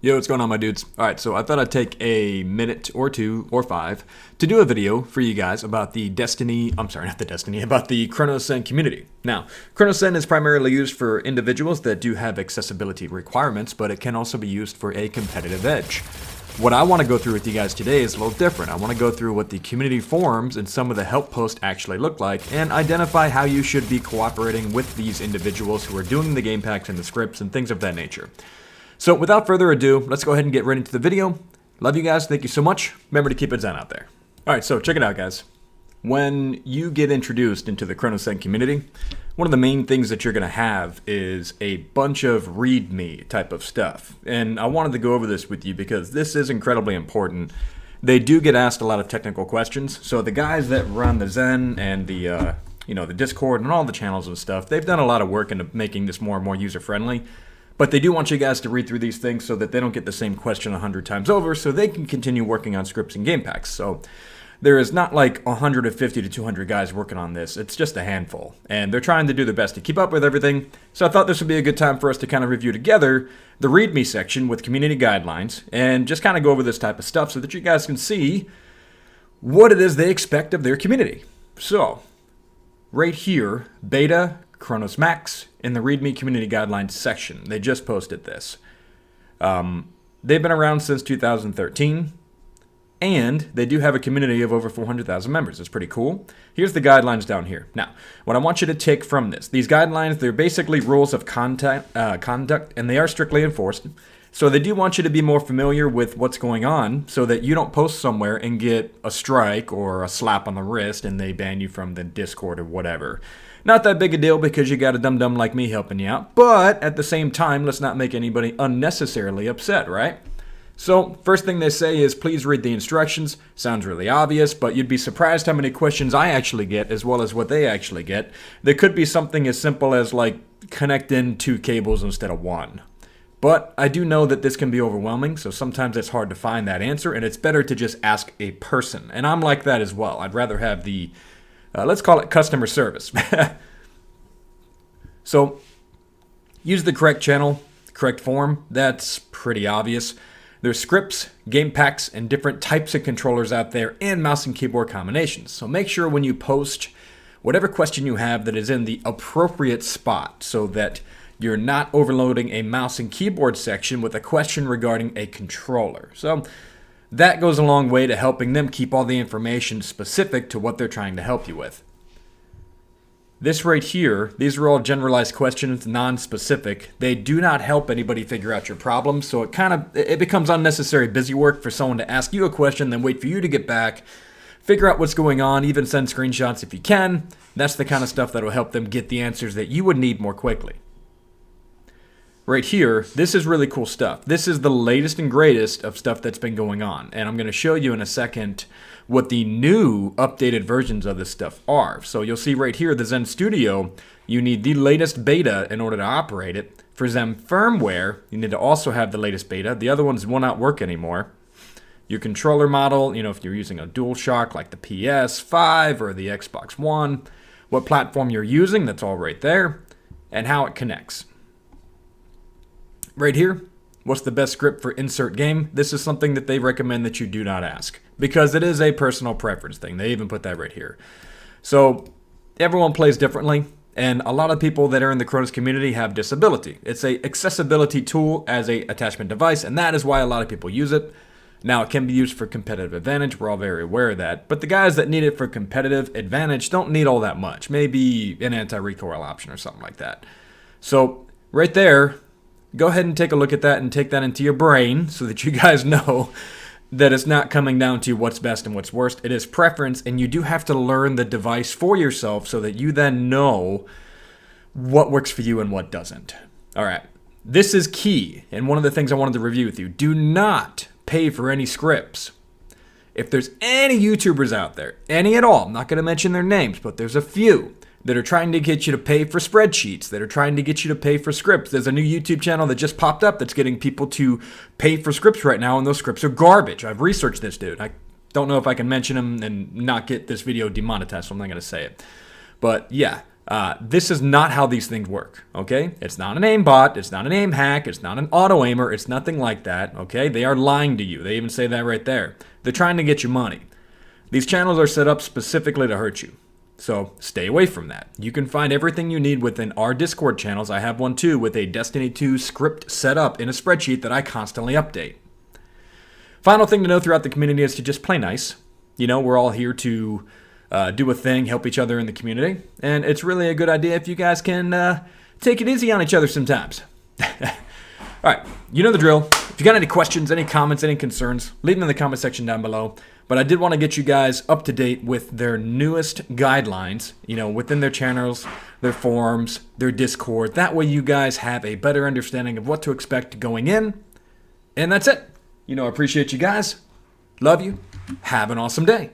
Yo, what's going on, my dudes? Alright, so I thought I'd take a minute or two or five to do a video for you guys about the about the Cronus Zen community. Now, Cronus Zen is primarily used for individuals that do have accessibility requirements, but it can also be used for a competitive edge. What I want to go through with you guys today is a little different. I want to go through what the community forums and some of the help posts actually look like and identify how you should be cooperating with these individuals who are doing the game packs and the scripts and things of that nature. So without further ado, let's go ahead and get right into the video. Love you guys. Thank you so much. Remember to keep it zen out there. All right, so check it out, guys. When you get introduced into the Cronus Zen community, one of the main things that you're going to have is a bunch of Readme type of stuff. And I wanted to go over this with you because this is incredibly important. They do get asked a lot of technical questions. So the guys that run the Zen and the Discord and all the channels and stuff, they've done a lot of work into making this more and more user-friendly. But they do want you guys to read through these things so that they don't get the same question 100 times over so they can continue working on scripts and game packs. So there is not like 150 to 200 guys working on this. It's just a handful. And they're trying to do their best to keep up with everything. So I thought this would be a good time for us to kind of review together the README section with community guidelines and just kind of go over this type of stuff so that you guys can see what it is they expect of their community. So right here, beta Cronus Max in the Readme Community Guidelines section. They just posted this. They've been around since 2013, and they do have a community of over 400,000 members. It's pretty cool. Here's the guidelines down here. Now, what I want you to take from this, these guidelines, they're basically rules of conduct, and they are strictly enforced. So they do want you to be more familiar with what's going on so that you don't post somewhere and get a strike or a slap on the wrist and they ban you from the Discord or whatever. Not that big a deal because you got a dum-dum like me helping you out, but at the same time, let's not make anybody unnecessarily upset, right? So, first thing they say is please read the instructions. Sounds really obvious, but you'd be surprised how many questions I actually get as well as what they actually get. There could be something as simple as like connect in 2 cables instead of 1. But I do know that this can be overwhelming, so sometimes it's hard to find that answer, and it's better to just ask a person. And I'm like that as well. I'd rather have the let's call it customer service. So, use the correct channel, correct form. That's pretty obvious. There's scripts, game packs, and different types of controllers out there, and mouse and keyboard combinations. So make sure when you post whatever question you have that is in the appropriate spot so that you're not overloading a mouse and keyboard section with a question regarding a controller. So that goes a long way to helping them keep all the information specific to what they're trying to help you with. This right here, these are all generalized questions, non-specific. They do not help anybody figure out your problem, so it becomes unnecessary busy work for someone to ask you a question, then wait for you to get back, figure out what's going on, even send screenshots if you can. That's the kind of stuff that will help them get the answers that you would need more quickly. Right here, this is really cool stuff. This is the latest and greatest of stuff that's been going on. And I'm going to show you in a second what the new updated versions of this stuff are. So you'll see right here, the Zen Studio, you need the latest beta in order to operate it. For Zen firmware, you need to also have the latest beta. The other ones will not work anymore. Your controller model, if you're using a DualShock like the PS5 or the Xbox One, what platform you're using, that's all right there, and how it connects. Right here, what's the best script for insert game? This is something that they recommend that you do not ask because it is a personal preference thing. They even put that right here. So everyone plays differently, and a lot of people that are in the Cronus community have disability. It's a accessibility tool as a attachment device, and that is why a lot of people use it. Now, it can be used for competitive advantage. We're all very aware of that. But the guys that need it for competitive advantage don't need all that much. Maybe an anti-recoil option or something like that. So right there, go ahead and take a look at that and take that into your brain so that you guys know that it's not coming down to what's best and what's worst. It is preference, and you do have to learn the device for yourself so that you then know what works for you and what doesn't. All right, this is key, and one of the things I wanted to review with you. Do not pay for any scripts. If there's any YouTubers out there, any at all, I'm not going to mention their names, but there's a few that are trying to get you to pay for spreadsheets, that are trying to get you to pay for scripts. There's a new YouTube channel that just popped up that's getting people to pay for scripts right now, and those scripts are garbage. I've researched this dude. I don't know if I can mention him and not get this video demonetized, so I'm not going to say it. But yeah, This is not how these things work, okay? It's not an aimbot, it's not an aim hack, it's not an auto-aimer, it's nothing like that, okay? They are lying to you. They even say that right there. They're trying to get you money. These channels are set up specifically to hurt you. So stay away from that. You can find everything you need within our Discord channels. I have one too with a Destiny 2 script set up in a spreadsheet that I constantly update. Final thing to know throughout the community is to just play nice. You know, we're all here to do a thing, help each other in the community. And it's really a good idea if you guys can take it easy on each other sometimes. All right, you know the drill. If you got any questions, any comments, any concerns, leave them in the comment section down below. But I did want to get you guys up to date with their newest guidelines, you know, within their channels, their forums, their Discord. That way you guys have a better understanding of what to expect going in. And that's it. You know, I appreciate you guys. Love you. Have an awesome day.